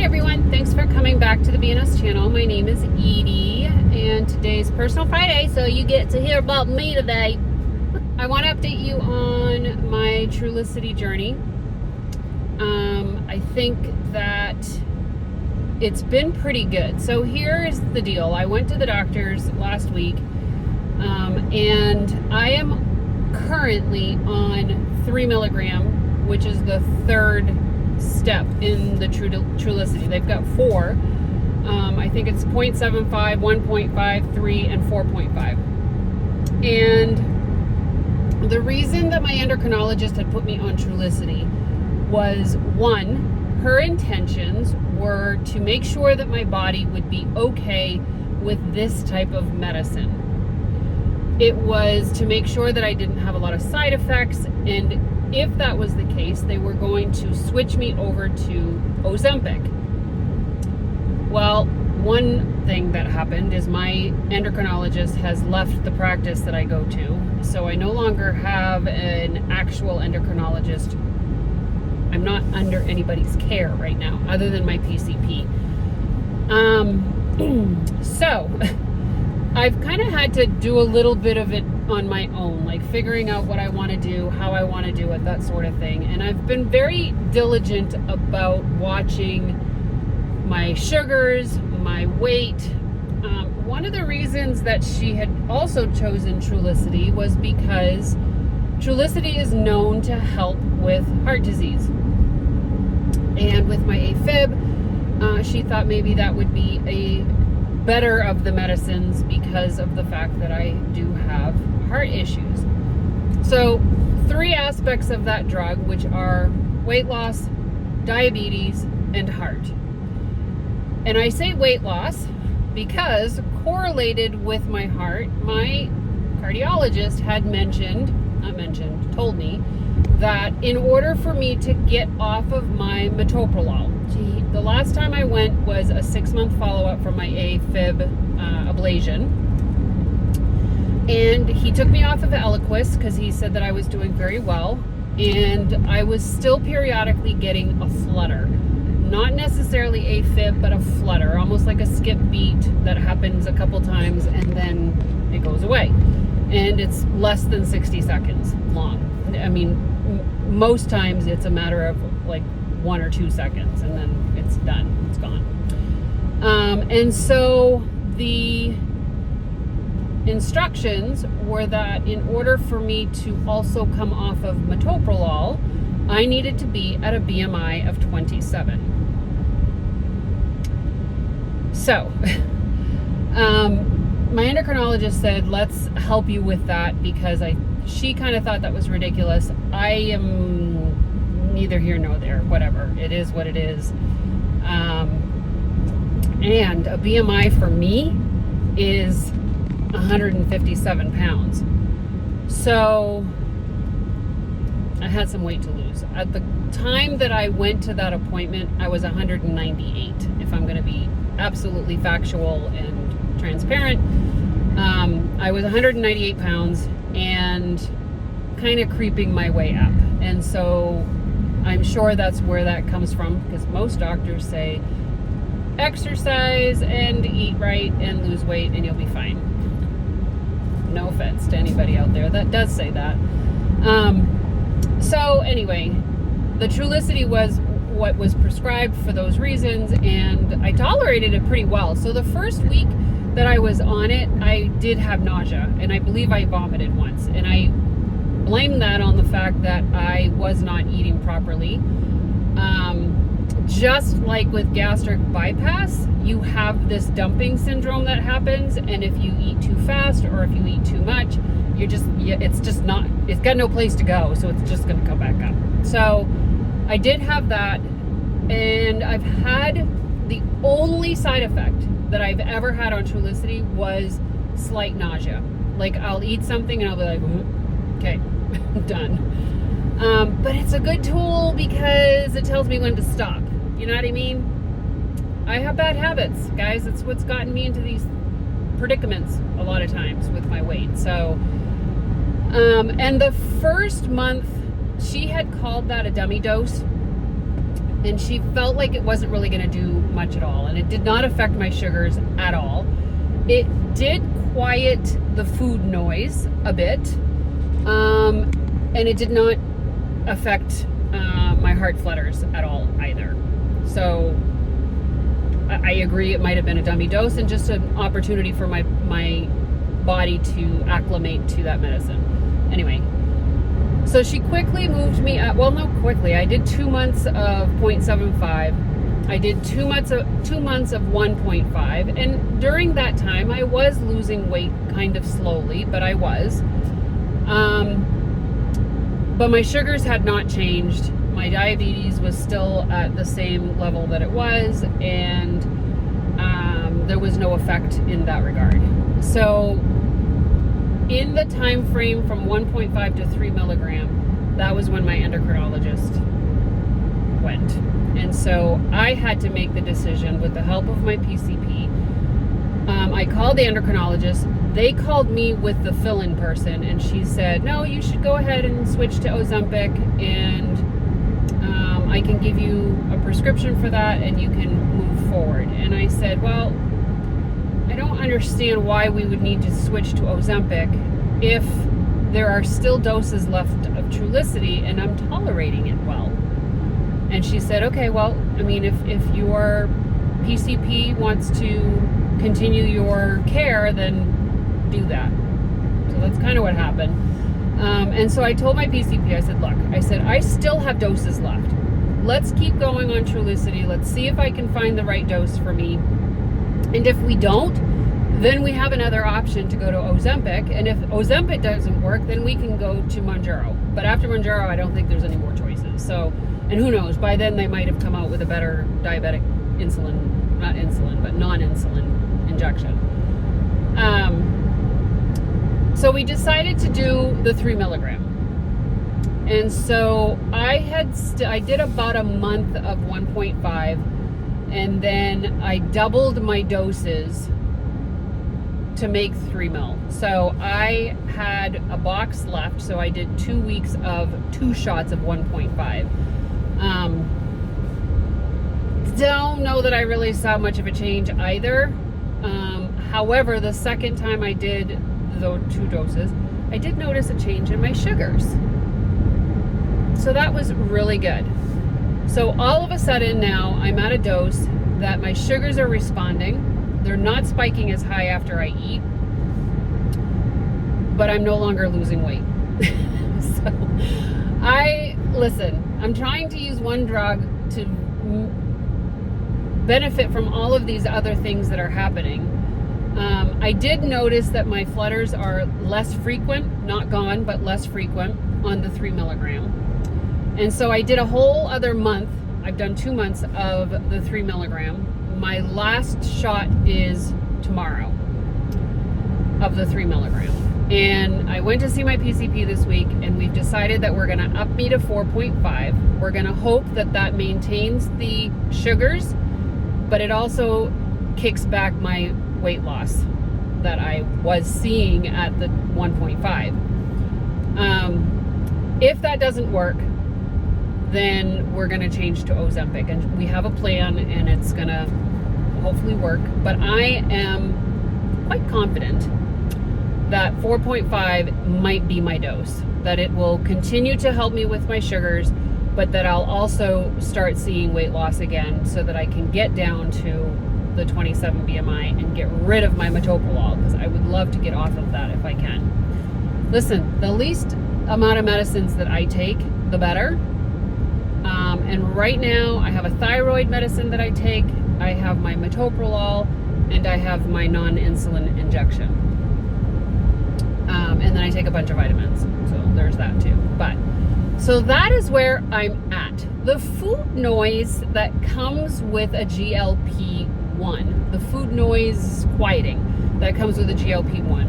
everyone, thanks for coming back to the BNS channel. My name is Edie and today's Personal Friday, so you get to hear about me today. I want to update you on my Trulicity journey. I think that it's been pretty good. So here's the deal. I went to the doctor's last week and I am currently on 3 milligram, which is the third step in the Trulicity. They've got 4. I think it's 0.75, 1.5, 3, and 4.5. And the reason that my endocrinologist had put me on Trulicity was, one, her intentions were to make sure that my body would be okay with this type of medicine. It was to make sure that I didn't have a lot of side effects, and if that was the case, they were going to switch me over to Ozempic. Well, one thing that happened is my endocrinologist has left the practice that I go to, so I no longer have an actual endocrinologist. I'm not under anybody's care right now, other than my PCP. So I've kind of had to do a little bit of it on my own, like figuring out what I want to do, how I want to do it, that sort of thing. And I've been very diligent about watching my sugars, my weight. One of the reasons that she had also chosen Trulicity was because Trulicity is known to help with heart disease. And with my AFib, she thought maybe that would be a better of the medicines because of the fact that I do have heart issues. So 3 aspects of that drug, which are weight loss, diabetes, and heart. And I say weight loss because correlated with my heart, my cardiologist had told me that in order for me to get off of my metoprolol, the last time I went was a 6-month follow-up from my AFib ablation. And he took me off of Eliquis because he said that I was doing very well. And I was still periodically getting a flutter. Not necessarily AFib, but a flutter, almost like a skip beat that happens a couple times and then it goes away. And it's less than 60 seconds long. I mean, most times it's a matter of like 1 or 2 seconds and then it's done, it's gone. And so the instructions were that in order for me to also come off of metoprolol, I needed to be at a BMI of 27. So, my endocrinologist said, let's help you with that because she kind of thought that was ridiculous. I am neither here nor there, whatever. It is what it is. And a BMI for me is 157 pounds. So I had some weight to lose. At the time that I went to that appointment, I was 198, if I'm going to be absolutely factual and transparent. I was 198 pounds and kind of creeping my way up. And so I'm sure that's where that comes from, because most doctors say exercise and eat right and lose weight and you'll be fine. No offense to anybody out there that does say that. So anyway, the Trulicity was what was prescribed for those reasons, and I tolerated it pretty well. So the first week that I was on it, I did have nausea, and I believe I vomited once, and I blame that on the fact that I was not eating properly. Just like with gastric bypass, you have this dumping syndrome that happens, and if you eat too fast or if you eat too much, it's got no place to go, so it's just going to come back up. So I did have that, and I've had the only side effect that I've ever had on Trulicity was slight nausea. Like I'll eat something and I'll be like, okay, done. But it's a good tool because it tells me when to stop. You know what I mean? I have bad habits, guys. It's what's gotten me into these predicaments a lot of times with my weight. So, and the first month, she had called that a dummy dose. and she felt like it wasn't really going to do much at all, and it did not affect my sugars at all. It did quiet the food noise a bit, and it did not affect my heart flutters at all either. So I agree, it might have been a dummy dose and just an opportunity for my body to acclimate to that medicine. Anyway, so she quickly moved me up. Well, not quickly. I did 2 months of 0.75. I did 2 months of 1.5, and during that time I was losing weight kind of slowly, but I was. But my sugars had not changed. My diabetes was still at the same level that it was, and there was no effect in that regard. So in the time frame from 1.5 to 3 milligram, that was when my endocrinologist went. And so I had to make the decision with the help of my PCP. I called the endocrinologist. They called me with the fill-in person, and she said, no, you should go ahead and switch to Ozempic, and I can give you a prescription for that and you can move forward. And I said, well, I don't understand why we would need to switch to Ozempic if there are still doses left of Trulicity and I'm tolerating it well. And she said, okay, well, I mean, if your PCP wants to continue your care, then do that. So that's kind of what happened. And so I told my PCP, I said, look, I still have doses left. Let's keep going on Trulicity. Let's see if I can find the right dose for me. And if we don't, then we have another option to go to Ozempic. And if Ozempic doesn't work, then we can go to Mounjaro. But after Mounjaro, I don't think there's any more choices. So, and who knows, by then they might have come out with a better diabetic insulin, not insulin, but non-insulin injection. So we decided to do the 3 milligram. And so I did about a month of 1.5, and then I doubled my doses to make 3 mil. So I had a box left, so I did 2 weeks of 2 shots of 1.5. Don't know that I really saw much of a change either. However, the second time I did the 2 doses, I did notice a change in my sugars. So that was really good. So all of a sudden now I'm at a dose that my sugars are responding. They're not spiking as high after I eat, but I'm no longer losing weight. So I'm trying to use one drug to benefit from all of these other things that are happening. I did notice that my flutters are less frequent, not gone, but less frequent on the 3 milligram. And so I did a whole other month. I've done 2 months of the 3 milligram. My last shot is tomorrow of the 3 milligram. And I went to see my PCP this week, and we've decided that we're gonna up me to 4.5. We're gonna hope that that maintains the sugars, but it also kicks back my weight loss that I was seeing at the 1.5. If that doesn't work, then we're gonna change to Ozempic, and we have a plan, and it's gonna hopefully work. But I am quite confident that 4.5 might be my dose, that it will continue to help me with my sugars, but that I'll also start seeing weight loss again so that I can get down to the 27 BMI and get rid of my metoprolol, because I would love to get off of that if I can. Listen, the least amount of medicines that I take, the better. And right now I have a thyroid medicine that I take, I have my metoprolol, and I have my non-insulin injection. And then I take a bunch of vitamins, so there's that too. But so that is where I'm at. The food noise that comes with a GLP-1, the food noise quieting that comes with a GLP-1,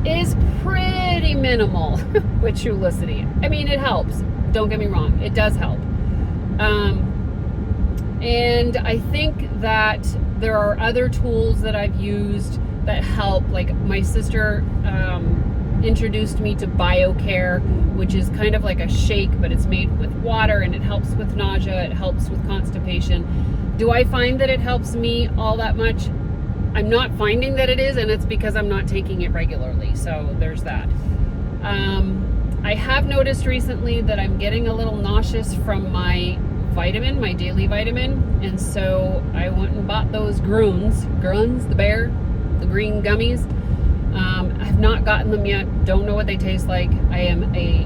is pretty minimal with Trulicity. I mean, it helps. Don't get me wrong, it does help. And I think that there are other tools that I've used that help. Like my sister introduced me to BioCare, which is kind of like a shake, but it's made with water, and it helps with nausea, it helps with constipation. Do I find that it helps me all that much? I'm not finding that it is, and it's because I'm not taking it regularly. So there's that. I have noticed recently that I'm getting a little nauseous from my vitamin, my daily vitamin, and so I went and bought those Gruns, the bear, the green gummies. I've not gotten them yet, don't know what they taste like. I am a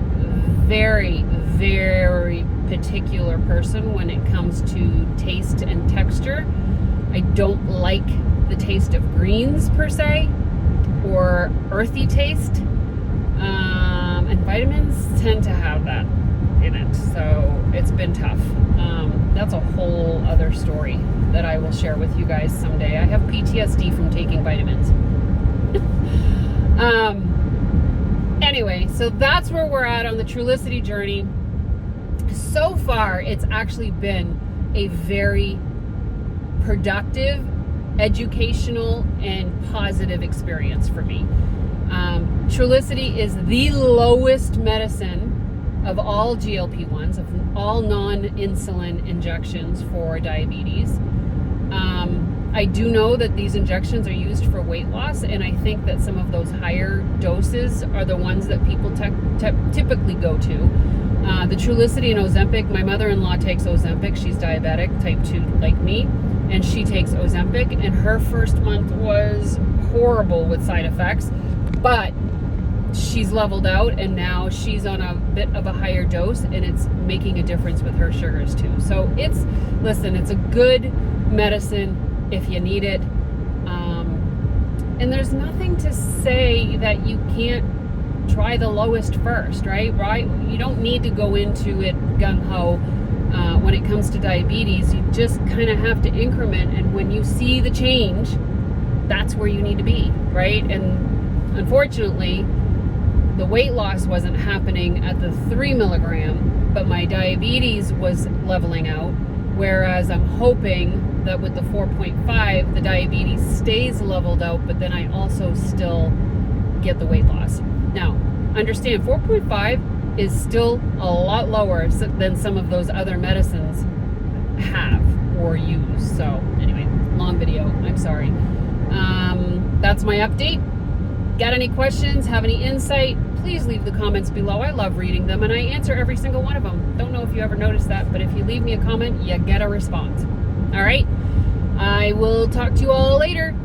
very, very particular person when it comes to taste and texture. I don't like the taste of greens per se, or earthy taste, and vitamins tend to have that in it, so it's been tough. That's a whole other story that I will share with you guys someday. I have PTSD from taking vitamins. Anyway, so that's where we're at on the Trulicity journey. So far, it's actually been a very productive, educational, and positive experience for me. Trulicity is the lowest medicine of all GLP-1s, of all non-insulin injections for diabetes. I do know that these injections are used for weight loss, and I think that some of those higher doses are the ones that people typically go to. The Trulicity and Ozempic, my mother-in-law takes Ozempic. She's diabetic, type 2 like me, and she takes Ozempic, and her first month was horrible with side effects, but she's leveled out, and now she's on a bit of a higher dose, and it's making a difference with her sugars too. So it's a good medicine if you need it. And there's nothing to say that you can't try the lowest first, right? You don't need to go into it gung-ho. When it comes to diabetes, you just kind of have to increment, and when you see the change, that's where you need to be, right? And unfortunately, the weight loss wasn't happening at the 3 milligram, but my diabetes was leveling out, whereas I'm hoping that with the 4.5, the diabetes stays leveled out, but then I also still get the weight loss. Now, understand 4.5 is still a lot lower than some of those other medicines have or use. So anyway, long video, I'm sorry. That's my update. Got any questions, have any insight, please leave the comments below. I love reading them, and I answer every single one of them. Don't know if you ever noticed that, but if you leave me a comment, you get a response. All right, I will talk to you all later.